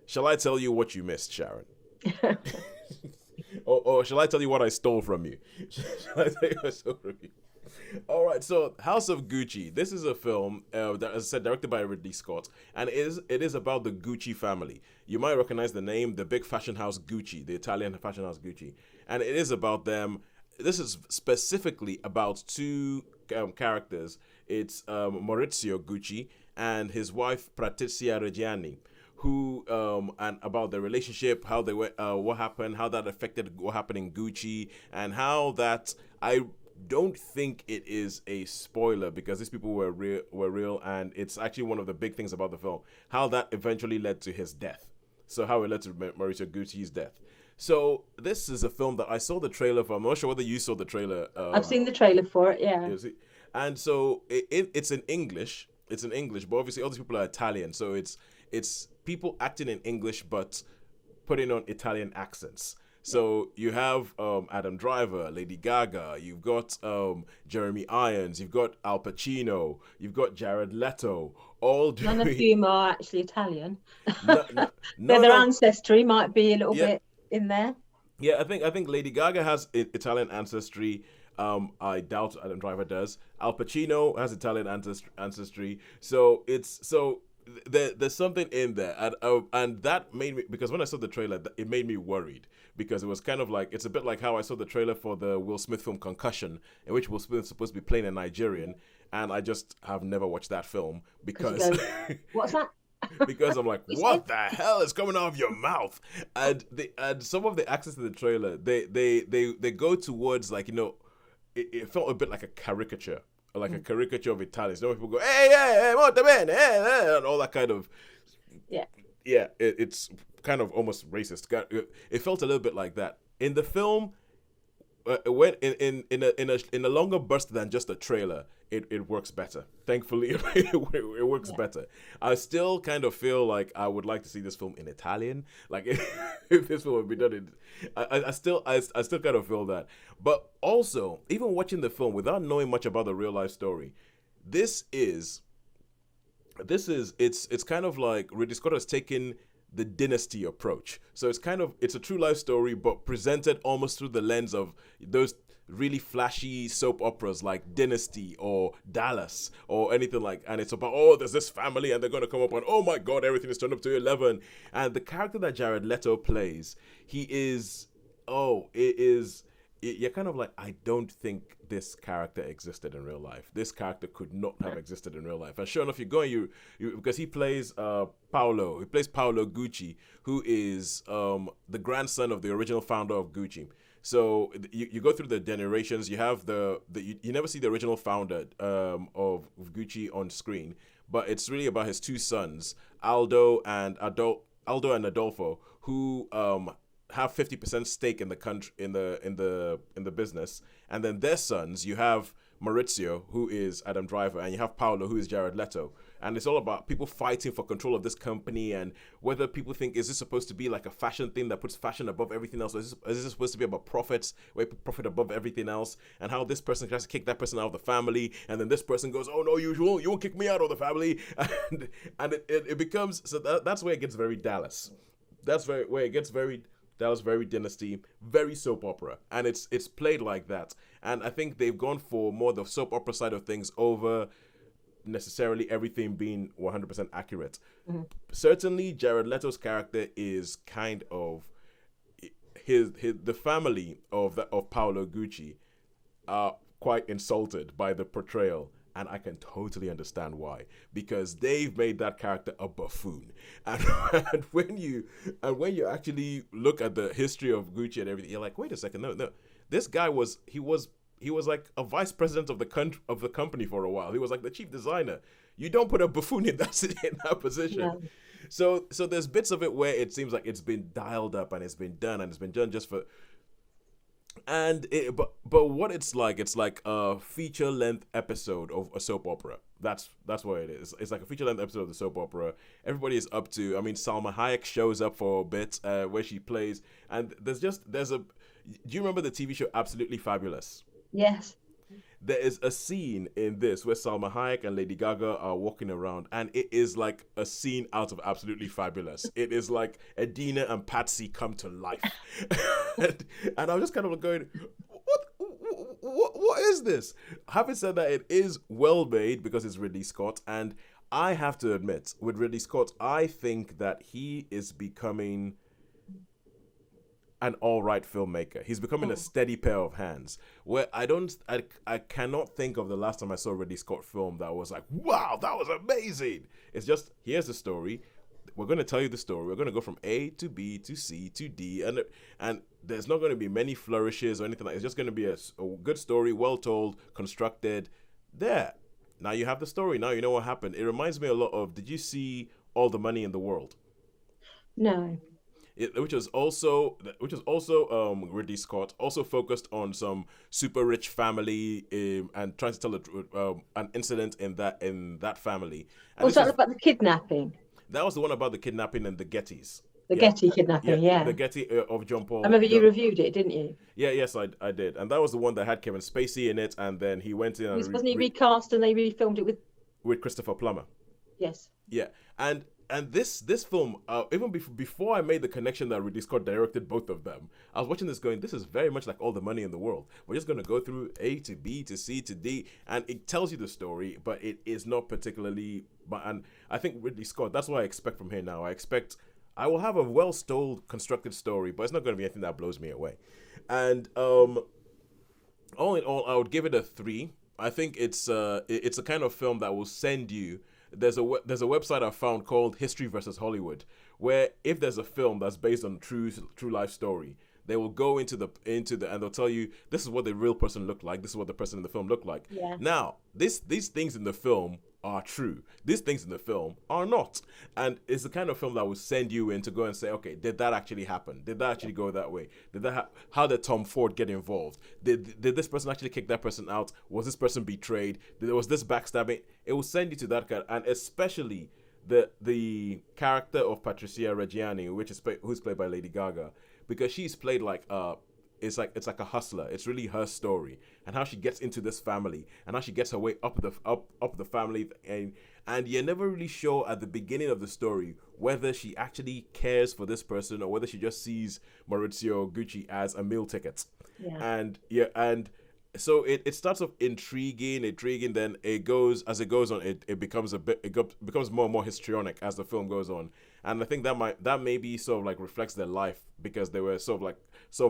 Shall I tell you what you missed, Sharon? Or shall I tell you what I stole from you? Shall I tell you what I stole from you? All right, so House of Gucci. This is a film that, as I said, directed by Ridley Scott, and it is about the Gucci family. You might recognize the name, the big fashion house Gucci, the Italian fashion house Gucci, and it is about them. This is specifically about two characters. It's Maurizio Gucci and his wife Patrizia Reggiani, who and about their relationship, how they were, what happened, how that affected what happened in Gucci, and how that I don't think it is a spoiler because these people were real, and it's actually one of the big things about the film, how that eventually led to his death. So how it led to Mauricio Gucci's death. So this is a film that I saw the trailer for. I'm not sure whether you saw the trailer. I've seen the trailer for it, yeah. And so it's in English. It's in English, but obviously all these people are Italian, so it's people acting in English but putting on Italian accents. So you have Adam Driver, Lady Gaga, you've got Jeremy Irons, you've got Al Pacino, you've got Jared Leto, all None of doing whom are actually Italian. no, no, But none their of ancestry might be a little yeah, bit in there. yeah. I think Lady Gaga has Italian ancestry. I doubt Adam Driver does. Al Pacino has Italian ancestry. So there's something in there, and that made me, because when I saw the trailer, it made me worried because it was kind of like, it's a bit like how I saw the trailer for the Will Smith film Concussion, in which Will Smith is supposed to be playing a Nigerian, and I just have never watched that film because What's that? because I'm like, what the hell is coming out of your mouth? And some of the accents in the trailer, they go towards, like, it felt a bit like a caricature, like a caricature of Italians. People go, hey, molto bene, and all that kind of, Yeah. yeah, it's kind of almost racist. It felt a little bit like that in the film. When in a longer burst than just a trailer, it works better. Thankfully, it works better. I still kind of feel like I would like to see this film in Italian. Like if this film would be done in, I still kind of feel that. But also, even watching the film without knowing much about the real life story, it's kind of like Ridley Scott has taken the dynasty approach. So it's a true life story, but presented almost through the lens of those really flashy soap operas like Dynasty or Dallas or anything like, and it's about, oh, there's this family and they're going to come up and, oh my God, everything is turned up to 11. And the character that Jared Leto plays, you're kind of like, I don't think this character existed in real life. This character could not have existed in real life. And sure enough, you because he plays Paolo. He plays Paolo Gucci, who is the grandson of the original founder of Gucci. So you go through the generations. You have you never see the original founder of Gucci on screen, but it's really about his two sons, Aldo and Adolfo, who have 50% stake in the country, in the business, and then their sons. You have Maurizio, who is Adam Driver, and you have Paolo, who is Jared Leto. And it's all about people fighting for control of this company, and whether people think, is this supposed to be like a fashion thing that puts fashion above everything else, or is this supposed to be about profits, where you put profit above everything else, and how this person tries to kick that person out of the family, and then this person goes, oh no, you won't kick me out of the family, and it becomes, so that's where it gets very Dallas. Where it gets very Dallas, very Dynasty, very soap opera, and it's played like that. And I think they've gone for more the soap opera side of things over necessarily everything being 100% accurate. Mm-hmm. Certainly, Jared Leto's character is kind of the family of Paolo Gucci are quite insulted by the portrayal. And I can totally understand why, because they've made that character a buffoon. And when you actually look at the history of Gucci and everything, you're like, wait a second, no, this guy was like a vice president of the company for a while. He was like the chief designer. You don't put a buffoon in that position. Yeah. So there's bits of it where it seems like it's been dialed up and it's been done just for. But what it's like a feature length episode of a soap opera. That's what it is. It's like a feature length episode of the soap opera. Everybody is up to. I mean, Salma Hayek shows up for a bit where she plays, and there's a. Do you remember the TV show Absolutely Fabulous? Yes. there is a scene in this where Salma Hayek and Lady Gaga are walking around, and it is like a scene out of Absolutely Fabulous. It is like Adina and Patsy come to life. and I was just kind of going, what is this? Having said that, it is well made because it's Ridley Scott, and I have to admit, with Ridley Scott, I think that he is becoming an all right filmmaker. He's becoming a steady pair of hands. Where I cannot think of the last time I saw a Ridley Scott film that was like, wow, that was amazing. It's just, here's the story. We're going to tell you the story. We're going to go from A to B to C to D, and there's not going to be many flourishes or anything like that. It's just going to be a good story, well told, constructed. There. Now you have the story. Now you know what happened. It reminds me a lot of, did you see All the Money in the World? No. Which was also Ridley Scott, also focused on some super rich family and trying to tell an incident in that family. And Was that about the kidnapping? That was the one about the kidnapping and the Gettys. The Getty kidnapping, yeah. The Getty of John Paul. I remember you reviewed it, didn't you? Yeah, yes, I did. And that was the one that had Kevin Spacey in it, and then he went in and Wasn't he recast and they refilmed it with Christopher Plummer? Yes. Yeah, and this film, even before I made the connection that Ridley Scott directed both of them, I was watching this going, this is very much like All the Money in the World. We're just going to go through A to B to C to D, and it tells you the story, but it is not particularly. And I think Ridley Scott, that's what I expect from here now. I will have a well-told, constructed story, but it's not going to be anything that blows me away. And all in all, I would give it a 3. I think it's a kind of film that will send you. There's a website I found called History versus Hollywood, where if there's a film that's based on true life story, they will go into the and they'll tell you this is what the real person looked like, this is what the person in the film looked like. Yeah. Now, these things in the film are true. These things in the film are not. And it's the kind of film that will send you in to go and say, okay, did that actually happen? Did that actually go that way? How did Tom Ford get involved? Did this person actually kick that person out? Was this person betrayed? Was this backstabbing? It will send you to that kind, and especially the character of Patricia Reggiani, who's played by Lady Gaga, because she's played like it's like a hustler. It's really her story and how she gets into this family and how she gets her way up the family, and you're never really sure at the beginning of the story whether she actually cares for this person or whether she just sees Maurizio Gucci as a meal ticket. Yeah. And so it starts off intriguing, then it goes on, it becomes becomes more and more histrionic as the film goes on. And I think that maybe sort of like reflects their life, because they were sort of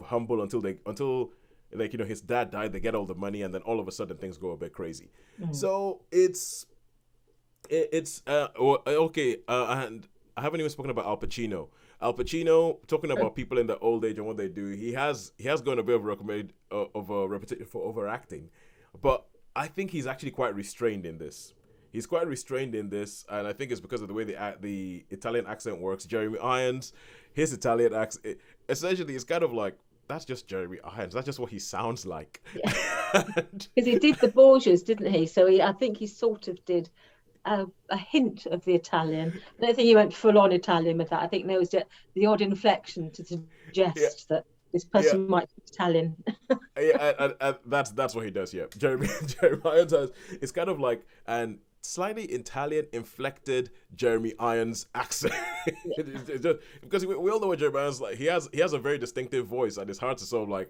humble until like, you know, his dad died, they get all the money, and then all of a sudden things go a bit crazy. Mm-hmm. So it's okay. And I haven't even spoken about Al Pacino. Al Pacino, talking about people in their old age and what they do, he has gone a bit of a reputation for overacting, but I think he's actually quite restrained in this. He's quite restrained in this, and I think it's because of the way the Italian accent works. Jeremy Irons, his Italian accent, essentially, it's kind of like, that's just Jeremy Irons. That's just what he sounds like. Because he did the Borgias, didn't he? So I think he sort of did a hint of the Italian. I don't think he went full on Italian with that. I think there was the odd inflection to suggest that this person might be Italian. and that's what he does. Yeah, Jeremy Irons it's kind of like an slightly Italian inflected Jeremy Irons accent. It's just, because we all know what Jeremy Irons like. He has a very distinctive voice, and it's hard to sort of like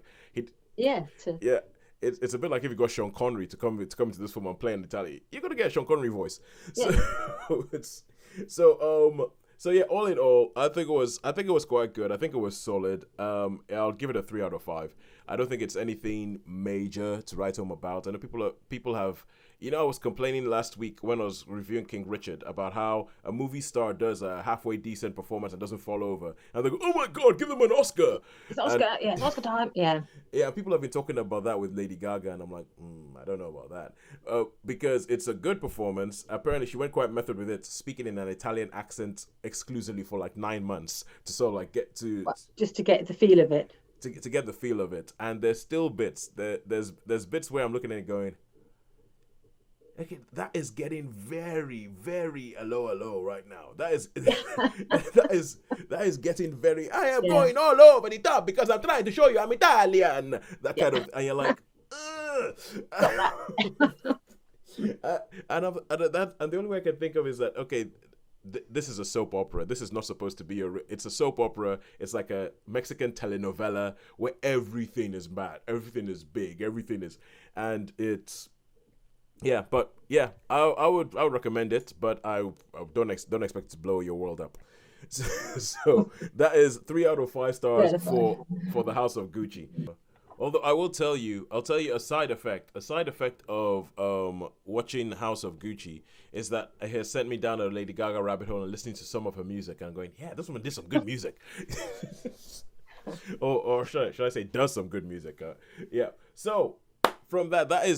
It's a bit like if you got Sean Connery to come into this film and play in Italian, you're gonna get a Sean Connery voice. So yeah, all in all, I think it was quite good. I think it was solid. I'll give it a 3 out of 5. I don't think it's anything major to write home about. I know people have. You know, I was complaining last week when I was reviewing King Richard about how a movie star does a halfway decent performance and doesn't fall over. And they go, oh my God, give them an Oscar. It's Oscar, it's Oscar time, yeah. Yeah, people have been talking about that with Lady Gaga, and I'm like, I don't know about that. Because it's a good performance. Apparently, she went quite method with it, speaking in an Italian accent exclusively for like 9 months to sort of like get to... Just to get the feel of it. To get the feel of it. And there's still bits. There's bits where I'm looking at it going... Okay, that is getting very, very low right now. That is getting very. I am going all over the top because I'm trying to show you I'm Italian. That kind of, and you're like, And the only way I can think of is that, okay, this is a soap opera. This is not supposed to be it's a soap opera. It's like a Mexican telenovela where everything is bad, everything is big, everything is, and it's, yeah. But yeah, I would recommend it, but I don't expect it to blow your world up. So that is 3 out of 5 stars for the House of Gucci. Although I'll tell you a side effect. A side effect of watching House of Gucci is that it has sent me down a Lady Gaga rabbit hole and listening to some of her music and going, yeah, this woman did some good music. Or should I say does some good music. Yeah. So from that is